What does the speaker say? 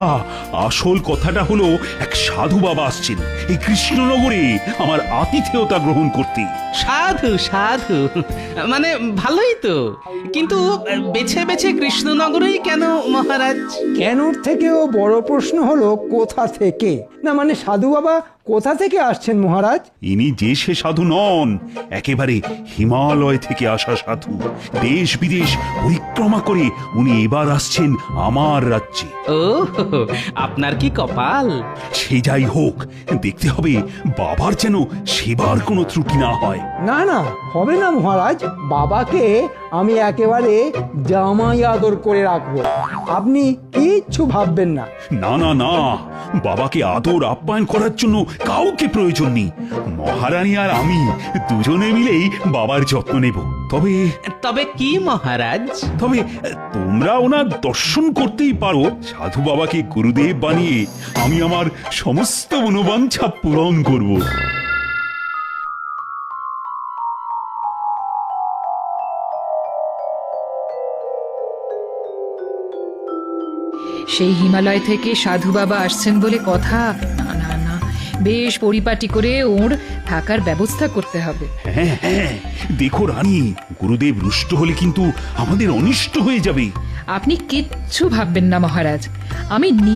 আসল কথাটা হলো এক সাধু বাবা আসছেন এই কৃষ্ণনগরে আমার আতিথেয়তা গ্রহণ করতে। সাধু সাধু, মানে ভালোই তো, কিন্তু বেছে বেছে কৃষ্ণনগরেই কেন মহারাজ? কেনর থেকেও বড় প্রশ্ন হলো কোথা থেকে। না মানে সাধু বাবা কোথা থেকে আসছেন মহারাজ? ইনি যে সে সাধু নন, একেবারে হিমালয় থেকে আসা সাধু। দেশ বিদেশ পরিক্রমা করে উনি এবার আসছেন আমার রাজ্যে। ও, আপনার কি কপাল! সে যাই হোক, দেখতে হবে বাবার যেন সেবার কোনো ত্রুটি না হয়। না না, হবে না মহারাজ। বাবাকে আমি একেবারে জামাই আদর করে রাখবো, আপনি কিচ্ছু ভাববেন না। না না না, বাবাকে আদর আপ্যায়ন করার জন্য কাউকে প্রয়োজন নেই। মহারানী আর আমি দুজনে মিলেই বাবার যত্ন নেব। তবে তবে কি মহারাজ? তবে তোমরা ওনার দর্শন করতেই পারো। সাধু বাবাকে গুরুদেব বানিয়ে আমি আমার সমস্ত মনোবাঞ্ছা পূরণ করব। সেই হিমালয় থেকে সাধু বাবা আসছেন বলে কথা। না না না, বেশ পরিপাটি করে ওর থাকার ব্যবস্থা করতে হবে। হ্যাঁ হ্যাঁ, দেখো রানী, গুরুদেব রুষ্ট হলে কিন্তু আমাদের অনিষ্ট হয়ে যাবে। আপনি কিচ্ছু ভাববেন না মহারাজ, আমি